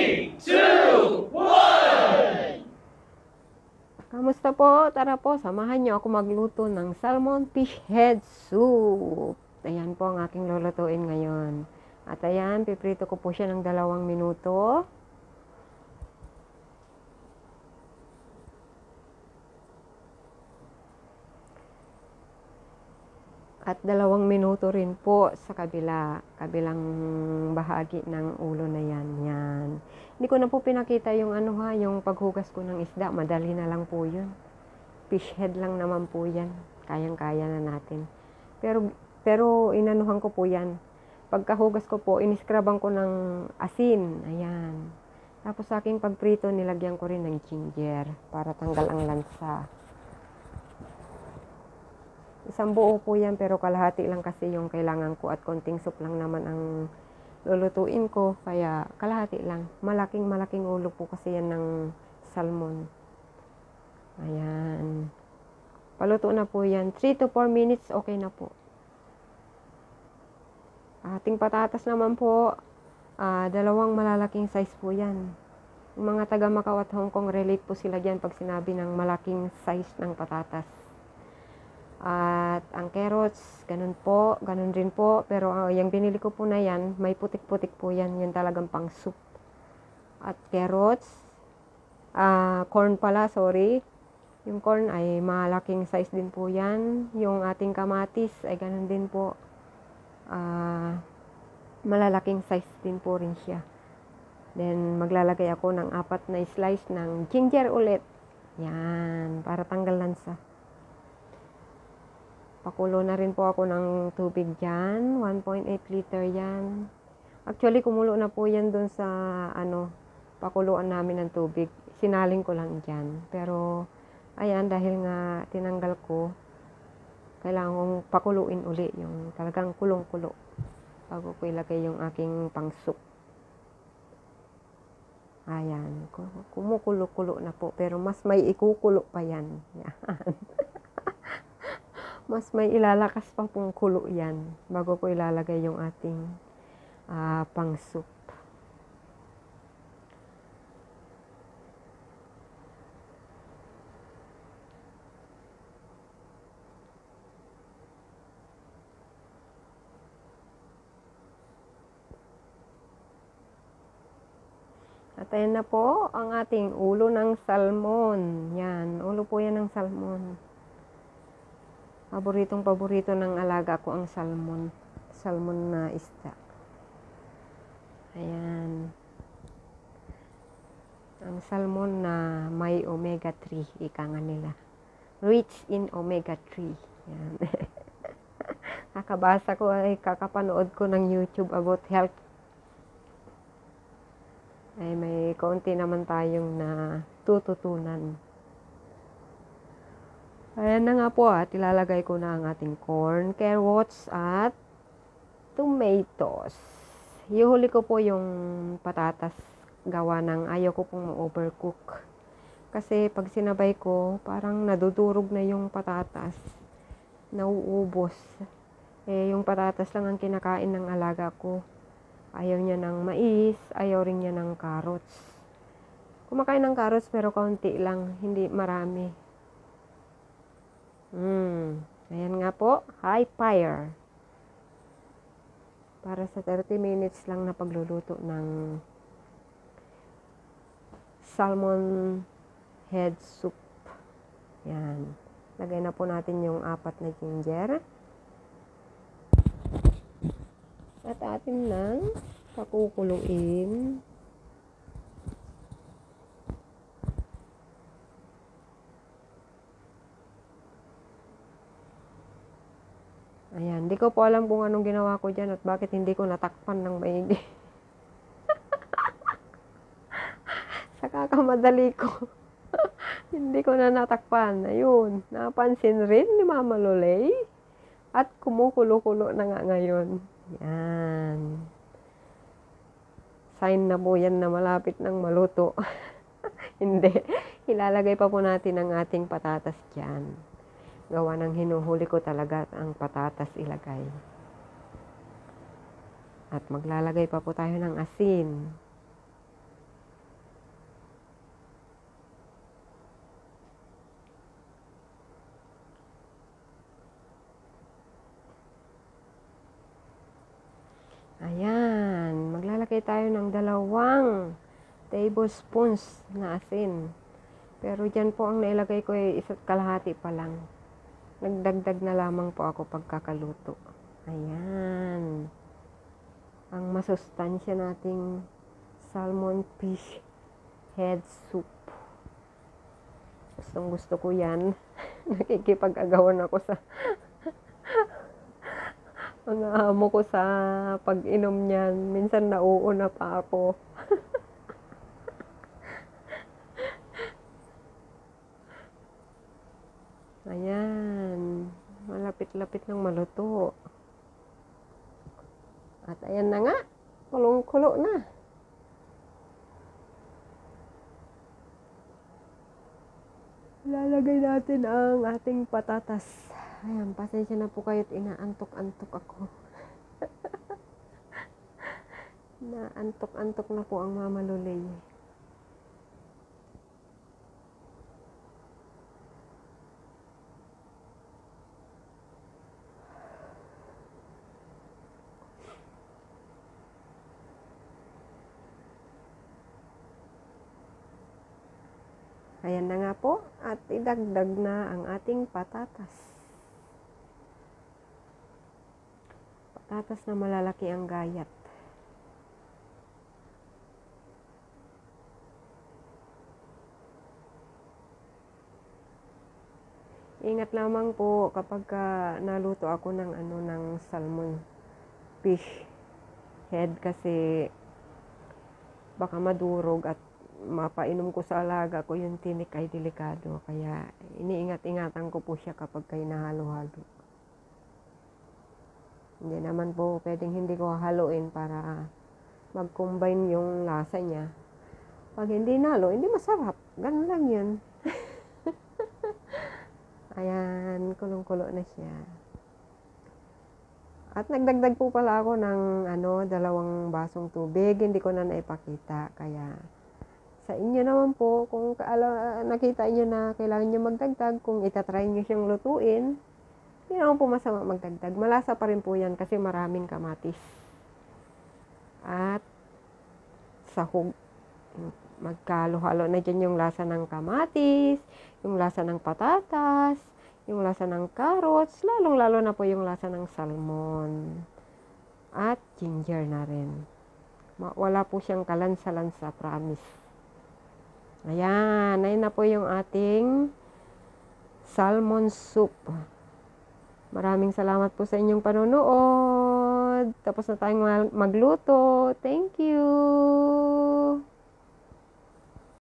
3, 2, 1! Kamusta po? Tara po, samahan niyo ako magluto ng salmon fish head soup. Ayan po ang aking lulutuin ngayon. At ayan, piprito ko po siya ng 2 minuto. At 2 minuto rin po sa kabilang bahagi ng ulo na yan. Yan. Hindi ko na po pinakita yung yung paghugas ko ng isda. Madali na lang po yun. Fish head lang naman po yan. Kayang-kaya na natin. Pero inanuhan ko po yan. Pagkahugas ko po, iniskraban ko ng asin. Ayan. Tapos sa aking pagprito, nilagyan ko rin ng ginger para tanggal ang lansa. Isang buo po yan, pero kalahati lang kasi yung kailangan ko at konting soup lang naman ang lulutuin ko. Kaya kalahati lang. Malaking ulo po kasi yan ng salmon. Ayan. Paluto na po yan. 3 to 4 minutes, okay na po. Ating patatas naman po, 2 malalaking size po yan. Yung mga taga Macau at Hong Kong, relate po sila dyan pag sinabi ng malaking size ng patatas. At ang carrots, ganun rin po. Pero yung binili ko po na yan, may putik-putik po yan. Yan talagang pang soup. At carrots, corn pala, sorry. Yung corn ay malaking size din po yan. Yung ating kamatis ay ganun din po. Malalaking size din po rin siya. Then maglalagay ako ng 4 na slice ng ginger ulit. Yan, para tanggal lansa. Pakulo na rin po ako ng tubig dyan. 1.8 liter yan. Actually, kumulo na po yan dun sa pakuluan namin ng tubig. Sinaling ko lang dyan. Pero, ayan, dahil nga tinanggal ko, kailangan kong pakuluin uli. Yung talagang kulong-kulo. Bago ko ilagay yung aking pang soup. Ayan. Kumukulo-kulo na po. Pero mas may ikukulo pa yan. Yan. Mas may ilalakas pa pong kulo yan bago ko ilalagay yung ating pang soup. At ayan na po ang ating ulo ng salmon. Yan, ulo po yan ng salmon. Paborito ng alaga ko ang salmon. Salmon na isda. Ayan. Ang salmon na may omega 3, ika nga nila. Rich in omega 3. Yan. Kakabasa ko ay kakapanood ko ng YouTube about health. Ay may kaunti naman tayong na tututunan. Ayan na nga po at ilalagay ko na ang ating corn, carrots at tomatoes. Ihuli ko po yung patatas gawa ng ayaw ko pong ma-overcook. Kasi pag sinabay ko, parang nadudurog na yung patatas. Nauubos. Yung patatas lang ang kinakain ng alaga ko. Ayaw niya ng mais, ayaw rin niya ng carrots. Kumakain ng carrots pero kaunti lang, hindi marami. Ayan nga po, high fire. Para sa 30 minutes lang na pagluluto ng salmon head soup. Yan. Lagay na po natin yung 4 na ginger. At atin lang pakukuluin. Ayan, di ko po alam kung anong ginawa ko dyan at bakit hindi ko natakpan ng maigi. Sa kakamadali ko. Hindi ko na natakpan. Ayun, napansin rin ni Mama Lolay. At kumukulo-kulo na nga ngayon. Yan. Sign na po yan na malapit ng maluto. Hindi. Ilalagay pa po natin ang ating patatas dyan. Gawa ng hinuhuli ko talaga ang patatas ilagay. At maglalagay pa po tayo ng asin. Maglalagay tayo ng 2 tablespoons na asin. Pero dyan po ang nailagay ko ay 1.5 pa lang. Nagdagdag na lamang po ako pagkakaluto. Ayan. Ang masustansya nating salmon fish head soup. Gustong gusto ko yan. Nakikipag-agawan ako sa mga amo ko sa pag-inom niyan. Minsan nauuna pa ako. Ayan. Malapit-lapit ng maluto. At ayan na nga. Kulong-kulo na. Lalagay natin ang ating patatas. Ayan, pasensya na po kayo't inaantok-antok ako. Naantok-antok na po ang Mama Lulay. Ayan na nga po, at idagdag na ang ating patatas. Patatas na malalaki ang gayat. Ingat lamang po kapag naluto ako ng salmon fish head kasi baka madurog at mapainom ko sa alaga ko yung tinik ay delikado. Kaya iniingat-ingatan ko po siya kapag kayo nahalo-halo. Hindi naman po pwedeng hindi ko haluin para mag-combine yung lasa niya. Pag hindi nalo, hindi masarap. Ganun lang yun. Ayan, kulong-kulo na siya. At nagdagdag po pala ako ng 2 basong tubig. Hindi ko na naipakita. Kaya sa inyo naman po, kung nakita niyo na kailangan niyo magdagdag, kung itatry niyo siyang lutuin, hindi naman po masama magdagdag. Malasa pa rin po yan kasi maraming kamatis. At sahog. Magkalo-halo na dyan yung lasa ng kamatis, yung lasa ng patatas, yung lasa ng carrots, lalong-lalo na po yung lasa ng salmon. At ginger na rin. Wala po siyang kalansa-lansa, promise. Ayan, ayun na po yung ating salmon soup. Maraming salamat po sa inyong panonood. Tapos na tayong magluto. Thank you!